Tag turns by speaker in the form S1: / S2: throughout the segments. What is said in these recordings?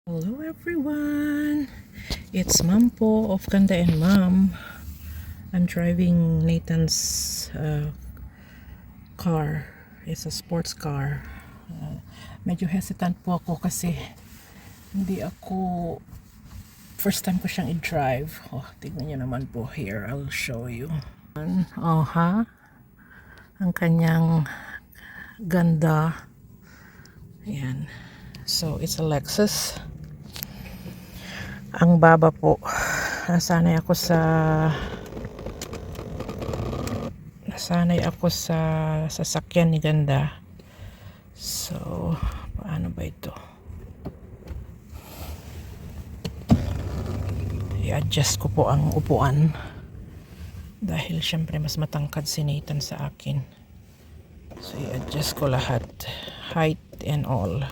S1: Hello everyone! It's Mom po of Kanda and Mom. I'm driving Nathan's car. It's a sports car. Medyo hesitant po ako kasi hindi ako first time ko siyang i-drive. Tignan niyo naman po here. I'll show you. Ang kanyang ganda. Ayan. So, it's a Lexus. Ang baba po, nasanay ako sa sasakyan ni ganda. So paano ba ito? I-adjust ko po ang upuan dahil syempre mas matangkad si Nathan sa akin. So i-adjust ko lahat, height and all.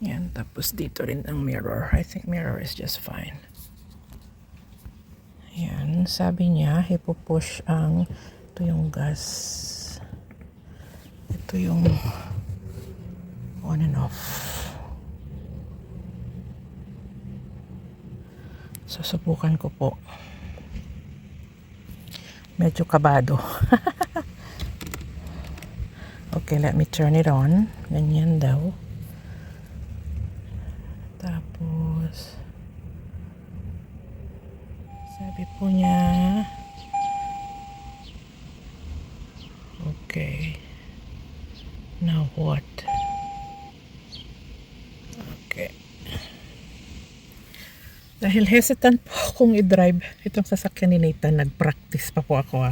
S1: Yan, tapos dito rin ang mirror. I think mirror is just fine. Yan, sabi niya, ipupush ito yung gas. Ito yung on and off. Susubukan ko po. Medyo kabado. Okay, let me turn it on. Ganyan daw. Tapos sabi po niya okay, now what? Okay, dahil hesitant po akong i-drive itong sasakyan ni Nathan, nag-practice pa po ako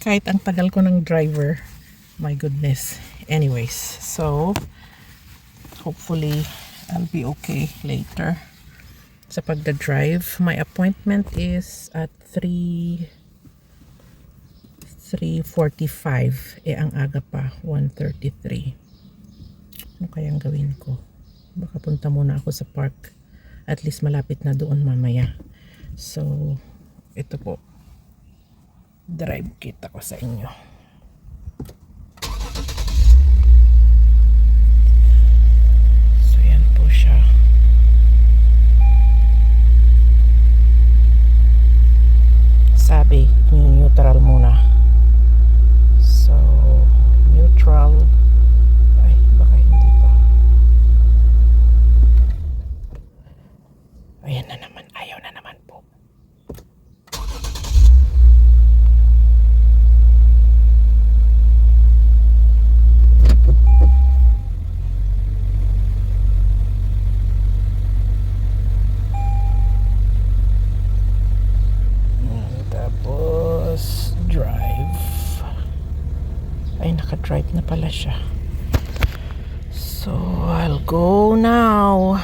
S1: kahit ang tagal ko ng driver, my goodness. Anyways, so hopefully I'll be okay later sa pagda-drive. My appointment is at 3:45. Ang aga pa, 1:33. Ano kayang gawin ko? Baka punta muna ako sa park. At least malapit na doon mamaya. So, ito po. Drive kita ko sa inyo. Sabi, neutral muna. So, neutral. Ay, baka hindi pa. Ayan na naman. Ayaw na naman po. Naka-drive na pala siya. So, I'll go now.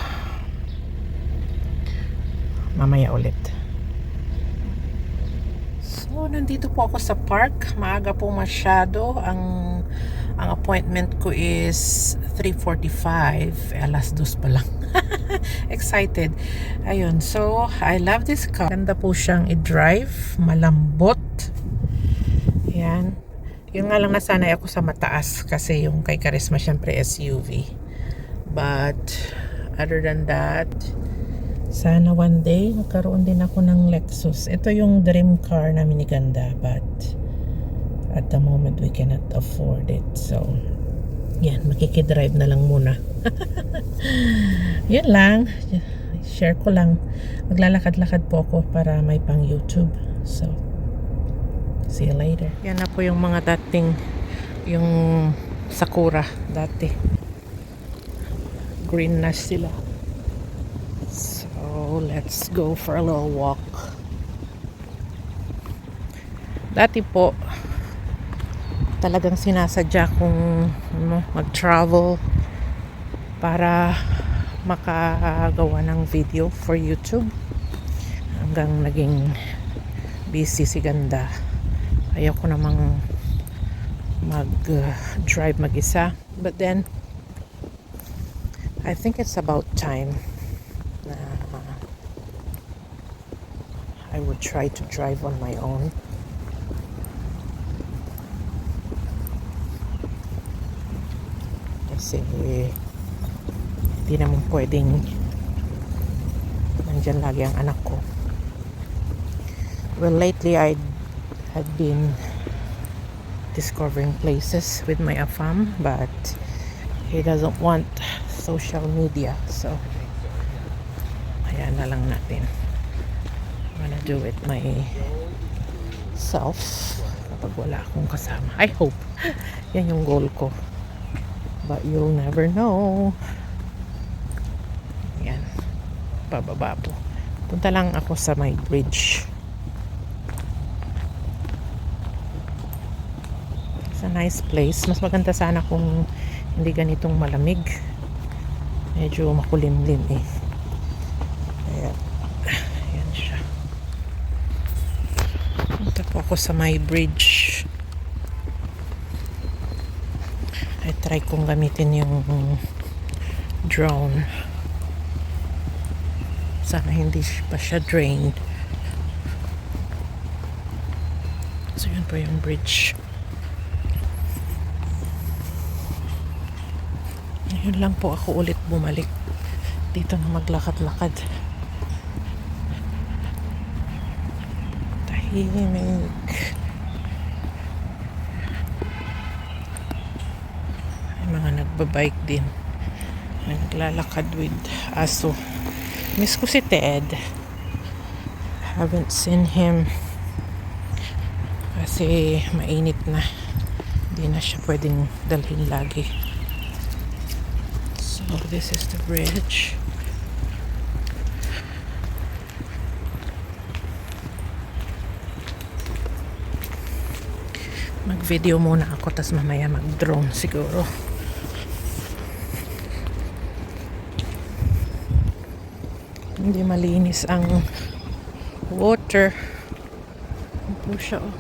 S1: Mamaya ulit. So, nandito po ako sa park. Maaga po masyado. Ang appointment ko is 3:45. Alas 2 pa lang. Excited. Ayun. So, I love this car. Ganda po siyang i-drive. Malambot. Ayan. Yung nga lang nasanay ako sa mataas kasi yung kay Charisma syempre SUV. But other than that, sana one day magkaroon din ako ng Lexus. Ito yung dream car namin ni Ganda, but at the moment we cannot afford it. So yan, makikidrive na lang muna. Yan lang, share ko lang. Maglalakad-lakad po ako para may pang YouTube. So see you later. Yan na po yung mga dating, yung sakura dati. Green na sila. So, let's go for a little walk. Dati po, talagang sinasadya kong mag-travel para makagawa ng video for YouTube. Hanggang naging busy si Ganda. Ayaw ko namang mag-drive mag-isa. But then, I think it's about time na I would try to drive on my own. Kasi Hindi naman pwedeng nandyan lagi ang anak ko. Well, lately I had been discovering places with my afam, but he doesn't want social media, so ayan na lang natin. I'm gonna do it myself kapag wala akong kasama. I hope yan yung goal ko, but you'll never know. Yan, bababa po. Punta lang ako sa may bridge. It's a nice place. Mas maganda sana kung hindi ganitong malamig. Medyo makulimlim eh. Kaya, yan siya. Punta po ako sa may bridge. I try kong gamitin yung drone. Sana hindi pa siya drained. So yun po yung bridge. Yun lang po ako ulit bumalik dito na maglakad-lakad. Tahimik. May mga nagbabike din. May naglalakad with aso. Miss ko si Ted. Haven't seen him kasi mainit na. Hindi na siya pwedeng dalhin lagi. So this is the bridge. Mag-video muna ako, tas mamaya mag-drone siguro. Hindi malinis ang water. Ano po siya, oh.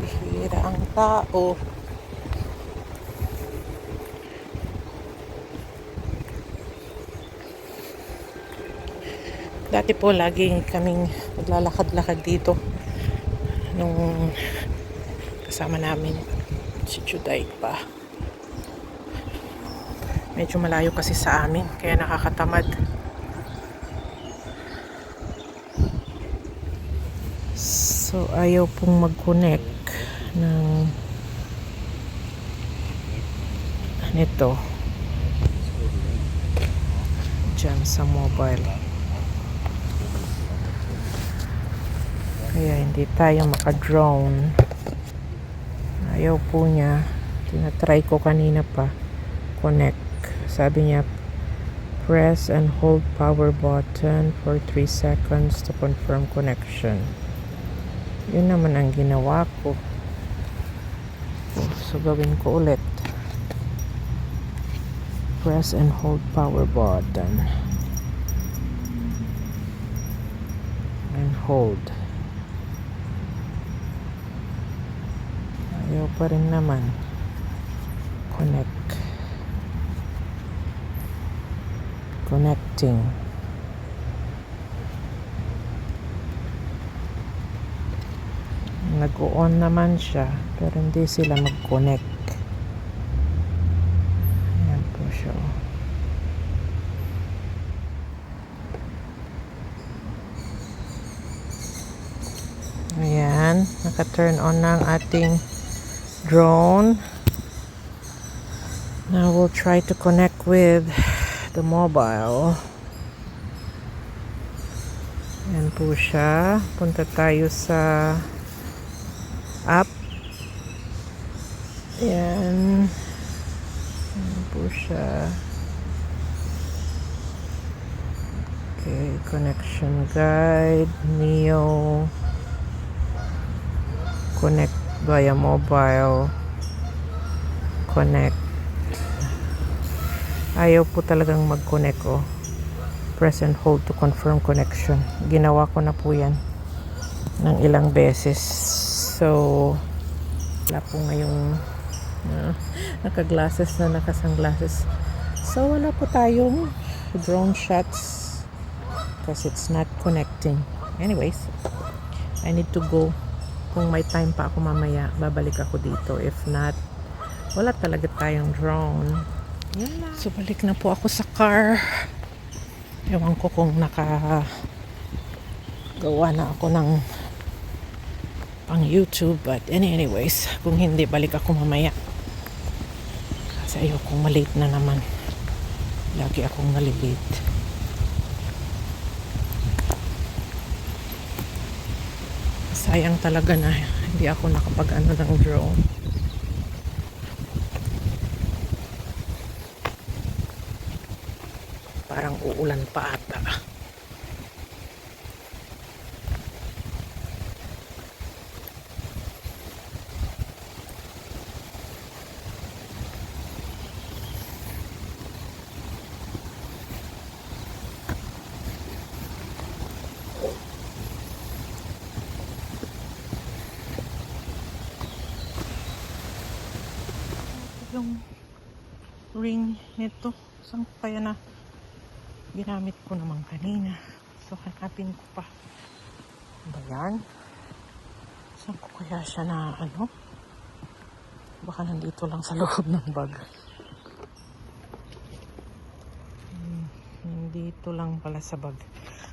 S1: Bihira ang tao. Dati po lagi kaming naglalakad-lakad dito nung kasama namin si Juday pa. Medyo malayo kasi sa amin kaya nakakatamad. So ayaw pong mag-connect ng nito dyan sa mobile, kaya hindi tayo maka-drone. Ayaw po niya. Tinatry ko kanina pa connect. Sabi niya press and hold power button for 3 seconds to confirm connection. Yun naman ang ginawa ko. So gawin ko ulit. Press and hold power button. And hold. Ayaw pa rin naman. Connect. Connecting. Nag-on naman siya pero hindi sila mag-connect. Ayan po siya. Ayan, naka-turn on na ang ating drone. Now we'll try to connect with the mobile. Ayan po siya. Punta tayo sa app. Ayan. Ayan po siya. Okay, connection guide, Neo, connect via mobile, connect. Ayaw po talagang mag-connect, oh. press and hold to confirm connection. Ginawa ko na po yan ng ilang beses. So, wala po ngayong naka-glasses na naka-sunglasses. So, wala po tayong drone shots because it's not connecting. Anyways, I need to go. Kung may time pa ako mamaya, babalik ako dito. If not, wala talaga tayong drone. Yun lang. So, balik na po ako sa car. Ewan ko kung nakagawa na ako ng pang YouTube. But anyways, kung hindi, balik ako mamaya. Kasi ayokong malate na naman. Lagi akong nalilate. Sayang talaga na hindi ako nakapag-ano ng drone. Parang uulan pa ata. Yung ring nito, saan ko kaya na ginamit ko naman kanina? So hanapin ko pa. Ba yan? Saan ko kaya siya na ano? Baka nandito lang sa loob ng bag. Nandito lang pala sa bag.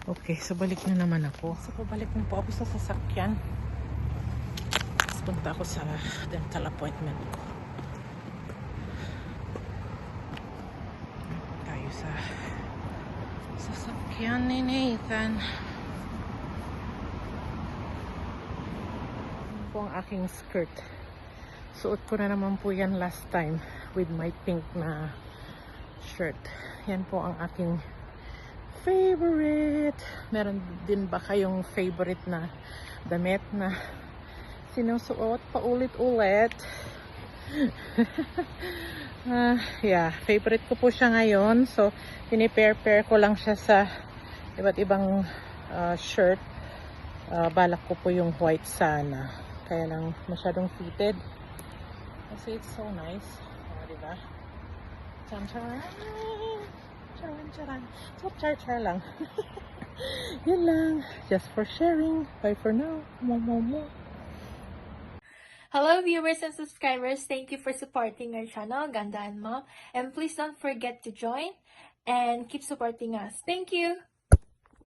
S1: Okay, so balik na naman ako. So pabalik na po ako sa sasakyan. Tapos punta ako sa dental appointment ko. Sa sasakyan ni Nathan. Yan po ang aking skirt. Suot ko na naman po yan last time with my pink na shirt. Yan po ang aking favorite. Meron din ba kayong favorite na damit na sinusuot paulit-ulit? Yeah, favorite ko po siya ngayon. So, pinipair-pair ko lang siya sa iba't ibang shirt. Balak ko po yung white sana. Kaya lang masyadong fitted. Kasi it's so nice. Diba? Chan-charan! Charan-charan. So, char-char lang. Yun lang. Just for sharing. Bye for now. Mo.
S2: Hello viewers and subscribers, thank you for supporting our channel, Ganda and Mom, and please don't forget to join and keep supporting us. Thank you!